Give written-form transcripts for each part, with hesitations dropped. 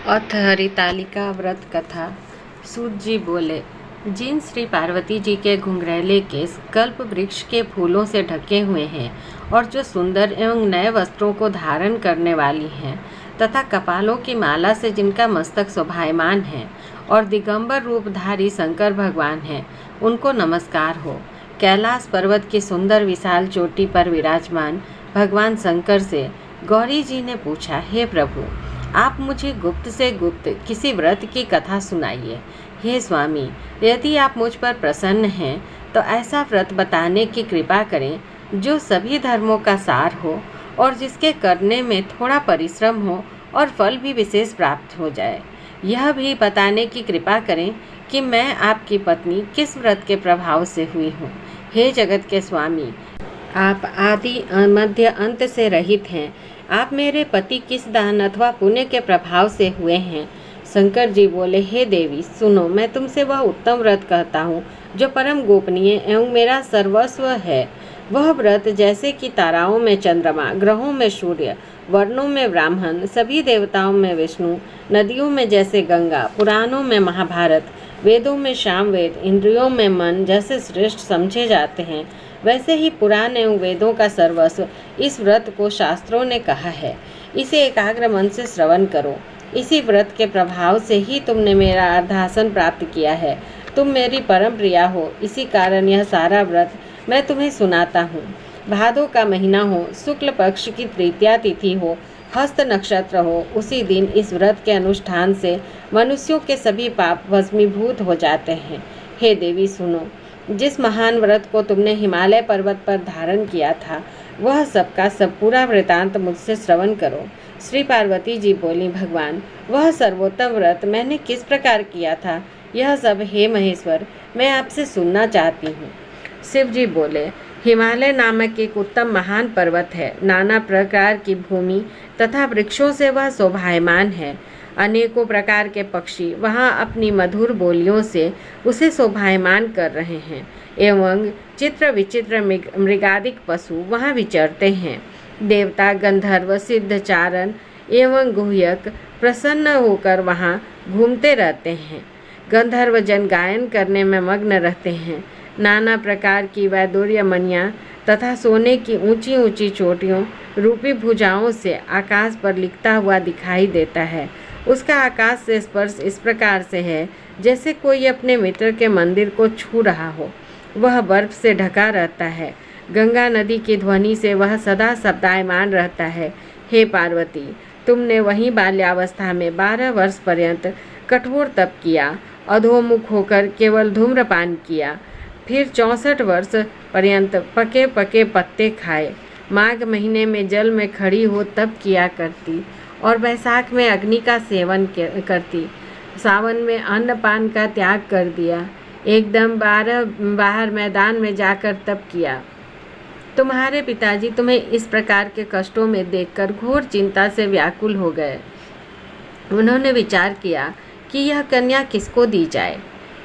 अथ हरितालिका व्रत कथा। सूत जी बोले, जिन श्री पार्वती जी के घुंघरैले केस कल्प वृक्ष के फूलों से ढके हुए हैं और जो सुंदर एवं नए वस्त्रों को धारण करने वाली हैं तथा कपालों की माला से जिनका मस्तक शोभायमान है और दिगंबर रूपधारी शंकर भगवान हैं, उनको नमस्कार हो। कैलाश पर्वत की सुंदर विशाल चोटी पर विराजमान भगवान शंकर से गौरी जी ने पूछा, हे प्रभु, आप मुझे गुप्त से गुप्त किसी व्रत की कथा सुनाइए। हे स्वामी, यदि आप मुझ पर प्रसन्न हैं तो ऐसा व्रत बताने की कृपा करें जो सभी धर्मों का सार हो और जिसके करने में थोड़ा परिश्रम हो और फल भी विशेष प्राप्त हो जाए। यह भी बताने की कृपा करें कि मैं आपकी पत्नी किस व्रत के प्रभाव से हुई हूँ। हे जगत के स्वामी, आप आदि मध्य अंत से रहित हैं। आप मेरे पति किस दान अथवा पुण्य के प्रभाव से हुए हैं। शंकर जी बोले, हे देवी, सुनो, मैं तुमसे वह उत्तम व्रत कहता हूँ जो परम गोपनीय एवं मेरा सर्वस्व है। वह व्रत जैसे कि ताराओं में चंद्रमा, ग्रहों में सूर्य, वर्णों में ब्राह्मण, सभी देवताओं में विष्णु, नदियों में जैसे गंगा, पुराणों में महाभारत, वेदों में सामवेद, इंद्रियों में मन जैसे श्रेष्ठ समझे जाते हैं, वैसे ही पुराण एवं वेदों का सर्वस्व इस व्रत को शास्त्रों ने कहा है। इसे एकाग्र मन से श्रवण करो। इसी व्रत के प्रभाव से ही तुमने मेरा अर्धासन प्राप्त किया है। तुम मेरी परम प्रिया हो, इसी कारण यह सारा व्रत मैं तुम्हें सुनाता हूँ। भादों का महीना हो, शुक्ल पक्ष की तृतीया तिथि हो, हस्त नक्षत्र हो, उसी दिन इस व्रत के अनुष्ठान से मनुष्यों के सभी पाप भस्मीभूत हो जाते हैं। हे देवी, सुनो, जिस महान व्रत को तुमने हिमालय पर्वत पर धारण किया था, वह सबका सब पूरा वृतांत मुझसे श्रवण करो। श्री पार्वती जी बोली, भगवान, वह सर्वोत्तम व्रत मैंने किस प्रकार किया था, यह सब हे महेश्वर मैं आपसे सुनना चाहती हूँ। शिव जी बोले, हिमालय नामक एक उत्तम महान पर्वत है। नाना प्रकार की भूमि तथा वृक्षों से वह शोभायमान है। अनेकों प्रकार के पक्षी वहाँ अपनी मधुर बोलियों से उसे शोभायमान कर रहे हैं एवं चित्र विचित्र मृगादिक पशु वहाँ विचरते हैं। देवता, गंधर्व, सिद्धचारण एवं गुह्यक प्रसन्न होकर वहाँ घूमते रहते हैं। गंधर्व जन गायन करने में मग्न रहते हैं। नाना प्रकार की वैदूर्य मणियाँ तथा सोने की ऊंची ऊंची चोटियों रूपी भुजाओं से आकाश पर लिखता हुआ दिखाई देता है। उसका आकाश से स्पर्श इस प्रकार से है जैसे कोई अपने मित्र के मंदिर को छू रहा हो। वह बर्फ से ढका रहता है। गंगा नदी की ध्वनि से वह सदा शब्दायमान रहता है। हे पार्वती, तुमने वहीं बाल्यावस्था में 12 वर्ष पर्यंत कठोर तप किया, अधोमुख होकर केवल धूम्रपान किया, फिर 64 वर्ष पर्यंत पके पके पत्ते खाए, माघ महीने में जल में खड़ी हो तप किया करती और वैशाख में अग्नि का सेवन करती, सावन में अन्नपान का त्याग कर दिया, एकदम बाहर मैदान में जाकर तप किया। तुम्हारे पिताजी तुम्हें इस प्रकार के कष्टों में देखकर घोर चिंता से व्याकुल हो गए। उन्होंने विचार किया कि यह कन्या किसको दी जाए।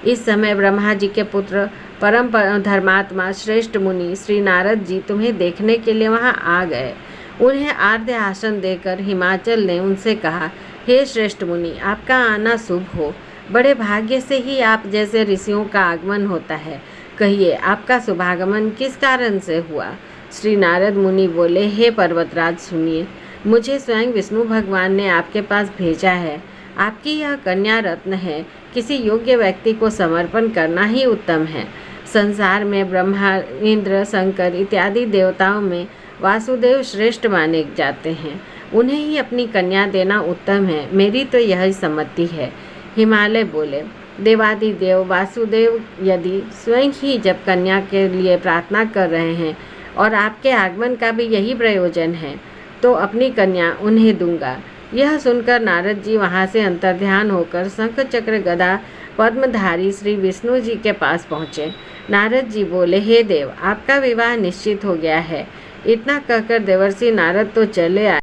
इस समय ब्रह्मा जी के पुत्र परम धर्मात्मा श्रेष्ठ मुनि श्री नारद जी तुम्हें देखने के लिए वहाँ आ गए। उन्हें आर्द्य आसन देकर हिमाचल ने उनसे कहा, हे श्रेष्ठ मुनि, आपका आना शुभ हो। बड़े भाग्य से ही आप जैसे ऋषियों का आगमन होता है। कहिए, आपका शुभागमन किस कारण से हुआ। श्री नारद मुनि बोले, हे पर्वतराज, सुनिए, मुझे स्वयं विष्णु भगवान ने आपके पास भेजा है। आपकी यह कन्या रत्न है। किसी योग्य व्यक्ति को समर्पण करना ही उत्तम है। संसार में ब्रह्मा, इंद्र, शंकर इत्यादि देवताओं में वासुदेव श्रेष्ठ माने जाते हैं। उन्हें ही अपनी कन्या देना उत्तम है। मेरी तो यही सम्मति है। हिमालय बोले, देवादिदेव वासुदेव यदि स्वयं ही जब कन्या के लिए प्रार्थना कर रहे हैं और आपके आगमन का भी यही प्रयोजन है, तो अपनी कन्या उन्हें दूंगा। यह सुनकर नारद जी वहाँ से अंतर्ध्यान होकर शंख चक्र गदा पद्मधारी श्री विष्णु जी के पास पहुँचे। नारद जी बोले, हे देव, आपका विवाह निश्चित हो गया है। इतना कहकर देवर्षि नारद तो चले आए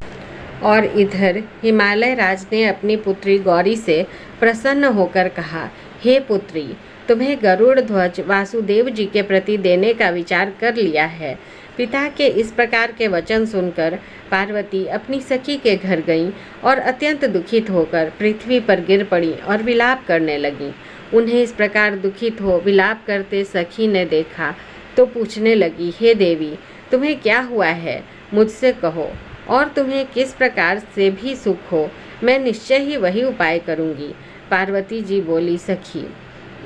और इधर हिमालय राज ने अपनी पुत्री गौरी से प्रसन्न होकर कहा, हे पुत्री, तुम्हें गरुड़ ध्वज वासुदेव जी के प्रति देने का विचार कर लिया है। पिता के इस प्रकार के वचन सुनकर पार्वती अपनी सखी के घर गईं और अत्यंत दुखित होकर पृथ्वी पर गिर पड़ी और विलाप करने लगी। उन्हें इस प्रकार दुखित हो विलाप करते सखी ने देखा तो पूछने लगी, हे देवी, तुम्हें क्या हुआ है, मुझसे कहो, और तुम्हें किस प्रकार से भी सुख हो, मैं निश्चय ही वही उपाय करूँगी। पार्वती जी बोली, सखी,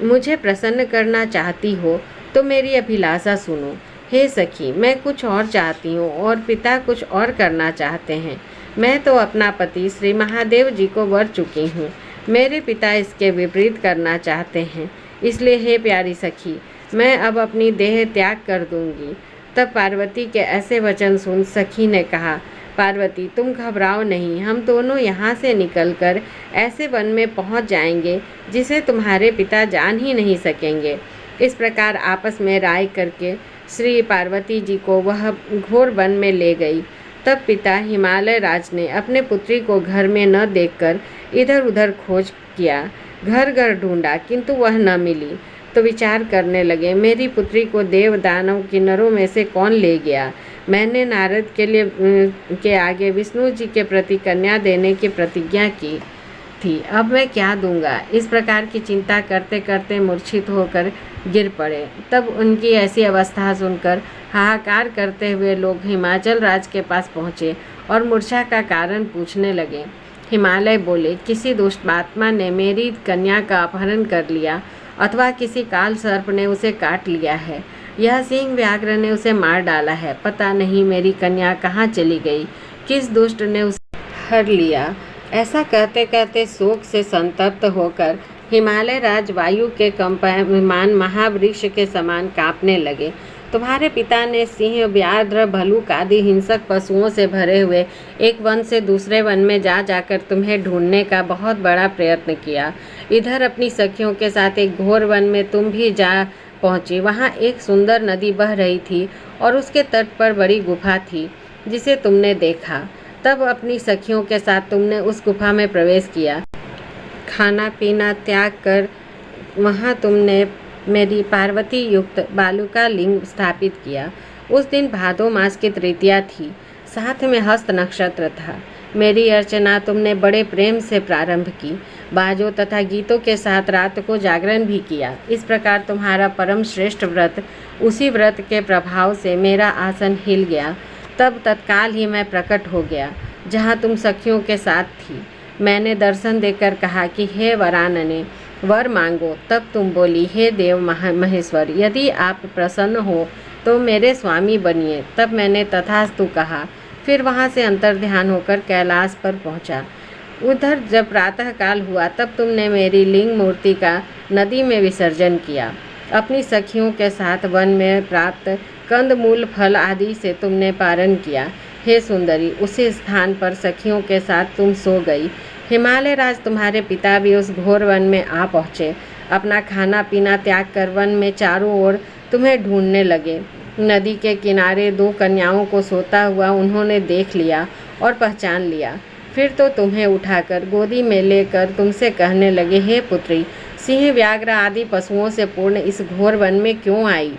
मुझे प्रसन्न करना चाहती हो तो मेरी अभिलाषा सुनो। हे सखी, मैं कुछ और चाहती हूँ और पिता कुछ और करना चाहते हैं। मैं तो अपना पति श्री महादेव जी को वर चुकी हूँ, मेरे पिता इसके विपरीत करना चाहते हैं, इसलिए हे प्यारी सखी, मैं अब अपनी देह त्याग कर दूंगी। तब पार्वती के ऐसे वचन सुन सखी ने कहा, पार्वती, तुम घबराओ नहीं, हम दोनों यहाँ से निकलकर ऐसे वन में पहुँच जाएंगे जिसे तुम्हारे पिता जान ही नहीं सकेंगे। इस प्रकार आपस में राय करके श्री पार्वती जी को वह घोर वन में ले गई। तब पिता हिमालय राज ने अपने पुत्री को घर में न देखकर इधर उधर खोज किया, घर घर ढूंढा, किंतु वह न मिली। तो विचार करने लगे, मेरी पुत्री को देव दानव किन्नरों में से कौन ले गया। मैंने नारद के आगे विष्णु जी के प्रति कन्या देने की प्रतिज्ञा की थी, अब मैं क्या दूंगा। इस प्रकार की चिंता करते करते मूर्छित होकर गिर पड़े। तब उनकी ऐसी अवस्था सुनकर हाहाकार करते हुए लोग हिमाचल राज के पास पहुँचे और मूर्छा का कारण पूछने लगे। हिमालय बोले, किसी दुष्ट आत्मा ने मेरी कन्या का अपहरण कर लिया अथवा किसी काल सर्प ने उसे काट लिया है, यह सिंह व्याघ्र ने उसे मार डाला है। पता नहीं मेरी कन्या कहाँ चली गई, किस दुष्ट ने उसे हर लिया। ऐसा कहते कहते शोक से संतप्त होकर हिमालय राज वायु के कंपमान महावृक्ष के समान कांपने लगे। तुम्हारे पिता ने सिंह, व्याघ्र, भलूक आदि हिंसक पशुओं से भरे हुए एक वन से दूसरे वन में जाकर तुम्हें ढूंढने का बहुत बड़ा प्रयत्न किया। इधर अपनी सखियों के साथ एक घोर वन में तुम भी जा पहुंची। वहां एक सुंदर नदी बह रही थी और उसके तट पर बड़ी गुफा थी जिसे तुमने देखा। तब अपनी सखियों के साथ तुमने उस गुफा में प्रवेश किया। खाना पीना त्याग कर वहां तुमने मेरी पार्वती युक्त बालू का लिंग स्थापित किया। उस दिन भादो मास की तृतीया थी, साथ में हस्त नक्षत्र था। मेरी अर्चना तुमने बड़े प्रेम से प्रारंभ की, बाजों तथा गीतों के साथ रात को जागरण भी किया। इस प्रकार तुम्हारा परम श्रेष्ठ व्रत, उसी व्रत के प्रभाव से मेरा आसन हिल गया। तब तत्काल ही मैं प्रकट हो गया जहाँ तुम सखियों के साथ थी। मैंने दर्शन देकर कहा कि हे वरानने, वर मांगो। तब तुम बोली, हे देव महेश्वर, यदि आप प्रसन्न हो तो मेरे स्वामी बनिए। तब मैंने तथास्तु कहा। फिर वहाँ से अंतर्ध्यान होकर कैलाश पर पहुँचा। उधर जब प्रातः काल हुआ तब तुमने मेरी लिंग मूर्ति का नदी में विसर्जन किया। अपनी सखियों के साथ वन में प्राप्त कंदमूल फल आदि से तुमने पारण किया। हे सुंदरी, उसी स्थान पर सखियों के साथ तुम सो गई। हिमालय राज तुम्हारे पिता भी उस घोर वन में आ पहुँचे। अपना खाना पीना त्याग कर वन में चारों ओर तुम्हें ढूंढने लगे। नदी के किनारे दो कन्याओं को सोता हुआ उन्होंने देख लिया और पहचान लिया। फिर तो तुम्हें उठाकर गोदी में लेकर तुमसे कहने लगे, हे पुत्री, सिंह व्याघ्र आदि पशुओं से पूर्ण इस घोर वन में क्यों आई।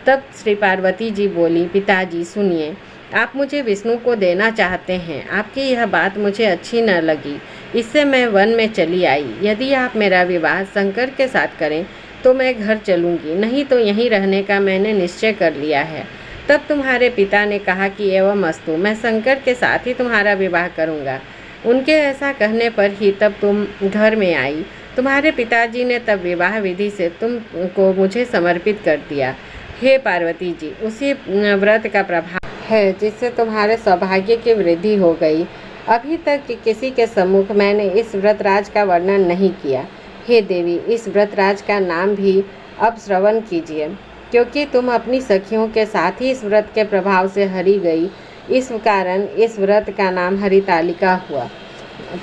तब श्री पार्वती जी बोली, पिताजी सुनिए, आप मुझे विष्णु को देना चाहते हैं। आपकी यह बात मुझे अच्छी न लगी, इससे मैं वन में चली आई। यदि आप मेरा विवाह शंकर के साथ करें तो मैं घर चलूँगी, नहीं तो यहीं रहने का मैंने निश्चय कर लिया है। तब तुम्हारे पिता ने कहा कि एवं अस्तु, मैं शंकर के साथ ही तुम्हारा विवाह करूँगा। उनके ऐसा कहने पर ही तब तुम घर में आई। तुम्हारे पिताजी ने तब विवाह विधि से तुम को मुझे समर्पित कर दिया। हे पार्वती जी, उसी व्रत का प्रभाव है जिससे तुम्हारे सौभाग्य की वृद्धि हो गई। अभी तक किसी के सम्मुख मैंने इस व्रतराज का वर्णन नहीं किया। हे देवी, इस व्रतराज का नाम भी अब श्रवण कीजिए, क्योंकि तुम अपनी सखियों के साथ ही इस व्रत के प्रभाव से हरी गई। इस कारण इस व्रत का नाम हरितालिका हुआ।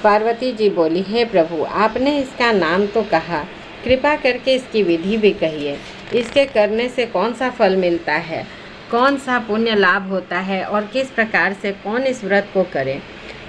पार्वती जी बोली, हे प्रभु, आपने इसका नाम तो कहा, कृपा करके इसकी विधि भी कहिए। इसके करने से कौन सा फल मिलता है, कौन सा पुण्य लाभ होता है और किस प्रकार से कौन इस व्रत को करे।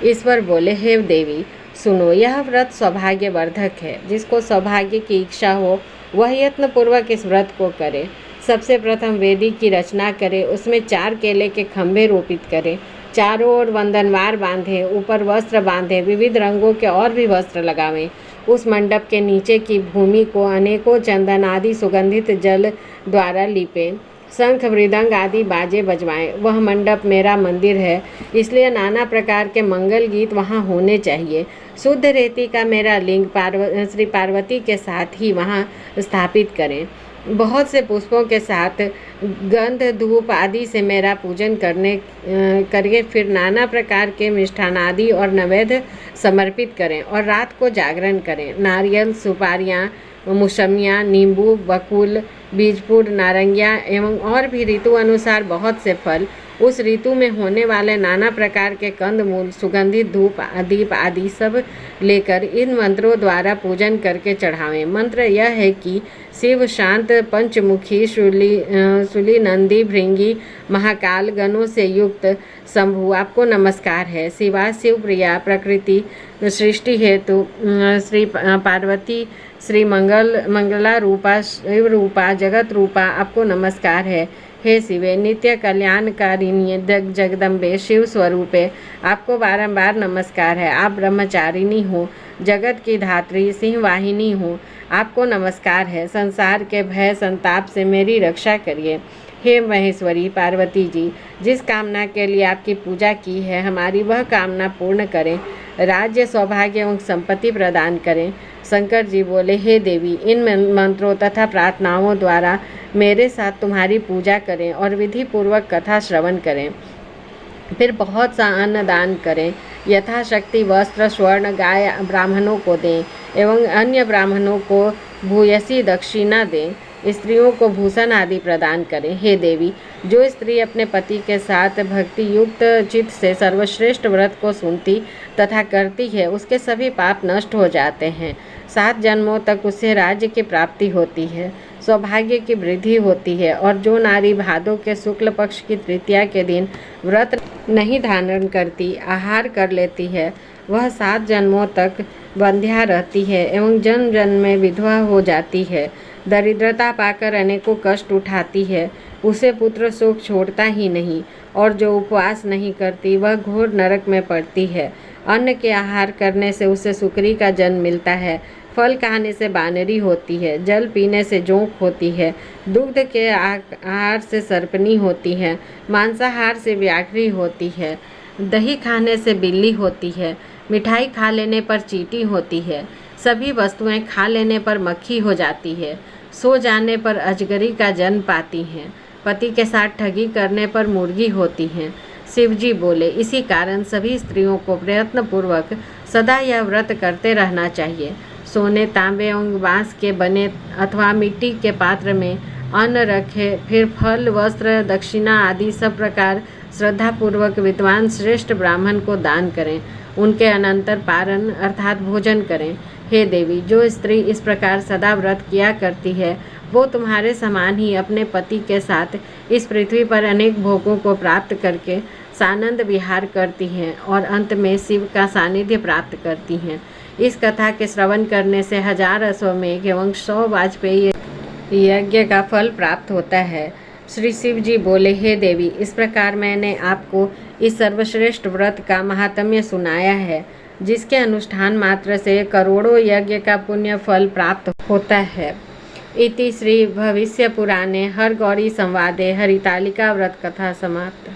ईश्वर बोले, हे देवी सुनो, यह व्रत सौभाग्यवर्धक है। जिसको सौभाग्य की इच्छा हो वह यत्नपूर्वक इस व्रत को करे। सबसे प्रथम वेदी की रचना करें, उसमें 4 केले के खंभे रोपित करें, चारों ओर वंदनवार बांधें, ऊपर वस्त्र बांधें, विविध रंगों के और भी वस्त्र लगावें। उस मंडप के नीचे की भूमि को अनेकों चंदन आदि सुगंधित जल द्वारा लीपें, शंख मृदंग आदि बाजे बजवाएं। वह मंडप मेरा मंदिर है, इसलिए नाना प्रकार के मंगल गीत वहाँ होने चाहिए। शुद्ध रेती का मेरा लिंग श्री पार्वती के साथ ही वहाँ स्थापित करें। बहुत से पुष्पों के साथ गंध धूप आदि से मेरा पूजन करके फिर नाना प्रकार के मिष्ठान आदि और नैवेद्य समर्पित करें और रात को जागरण करें। नारियल, सुपारियाँ, मौसमियाँ, नींबू, बकुल, बीजपुर, नारंगियाँ एवं और भी ऋतु अनुसार बहुत से फल, उस ऋतु में होने वाले नाना प्रकार के कंदमूल, सुगंधित धूप, दीप आदि सब लेकर इन मंत्रों द्वारा पूजन करके चढ़ावें। मंत्र यह है कि शिव शांत पंचमुखी शूली नंदी भृंगी महाकाल गणों से युक्त शंभु आपको नमस्कार है। शिवा शिव प्रिया प्रकृति सृष्टि हेतु श्री पार्वती श्री मंगला रूपा शिव रूपा जगत रूपा आपको नमस्कार है। हे शिवे नित्य कल्याणकारिणी जगदम्बे शिव स्वरूपे आपको बारंबार नमस्कार है। आप ब्रह्मचारिणी हो, जगत की धात्री सिंहवाहिनी हो, आपको नमस्कार है। संसार के भय संताप से मेरी रक्षा करिए। हे महेश्वरी पार्वती जी, जिस कामना के लिए आपकी पूजा की है हमारी वह कामना पूर्ण करें, राज्य सौभाग्य एवं संपत्ति प्रदान करें। शंकर जी बोले, हे देवी, इन मंत्रों तथा प्रार्थनाओं द्वारा मेरे साथ तुम्हारी पूजा करें और विधि पूर्वक कथा श्रवण करें। फिर बहुत सा अन्न दान करें, यथाशक्ति वस्त्र स्वर्ण गाय ब्राह्मणों को दें एवं अन्य ब्राह्मणों को भूयसी दक्षिणा दें। स्त्रियों को भूषण आदि प्रदान करें। हे देवी, जो स्त्री अपने पति के साथ भक्ति युक्त चित्त से सर्वश्रेष्ठ व्रत को सुनती तथा करती है उसके सभी पाप नष्ट हो जाते हैं। 7 जन्मों तक उसे राज्य की प्राप्ति होती है, सौभाग्य की वृद्धि होती है और जो नारी भादों के शुक्ल पक्ष की तृतीया के दिन व्रत नहीं धारण करती, आहार कर लेती है, वह 7 जन्मों तक बंध्या रहती है एवं जन्म जन्म में विधवा हो जाती है। दरिद्रता पाकर अनेकों कष्ट उठाती है, उसे पुत्र शोक छोड़ता ही नहीं और जो उपवास नहीं करती वह घोर नरक में पड़ती है। अन्न के आहार करने से उसे सुकरी का जन्म मिलता है, फल खाने से बानरी होती है, जल पीने से जोंक होती है, दुग्ध के आहार से सर्पनी होती है, मांसाहार से व्याघ्री होती है, दही खाने से बिल्ली होती है, मिठाई खा लेने पर चींटी होती है, सभी वस्तुएं खा लेने पर मक्खी हो जाती है, सो जाने पर अजगरी का जन्म पाती हैं, पति के साथ ठगी करने पर मुर्गी होती हैं। शिवजी बोले, इसी कारण सभी स्त्रियों को प्रयत्नपूर्वक सदा यह व्रत करते रहना चाहिए। सोने, तांबे एवं बांस के बने अथवा मिट्टी के पात्र में अन्न रखे, फिर फल, वस्त्र, दक्षिणा आदि सब प्रकार श्रद्धापूर्वक विद्वान श्रेष्ठ ब्राह्मण को दान करें, उनके अनंतर पारण अर्थात भोजन करें। हे देवी, जो स्त्री इस प्रकार सदा व्रत किया करती है वो तुम्हारे समान ही अपने पति के साथ इस पृथ्वी पर अनेक भोगों को प्राप्त करके सानंद विहार करती हैं और अंत में शिव का सानिध्य प्राप्त करती हैं। इस कथा के श्रवण करने से 1000 अश्वमेघ एवं 100 वाजपेयी यज्ञ का फल प्राप्त होता है। श्री शिव जी बोले, हे देवी, इस प्रकार मैंने आपको इस सर्वश्रेष्ठ व्रत का महात्म्य सुनाया है, जिसके अनुष्ठान मात्र से करोड़ों यज्ञ का पुण्य फल प्राप्त होता है। इति श्री भविष्य पुराणे हरगौरी संवादे हरितालिका व्रत कथा समाप्त।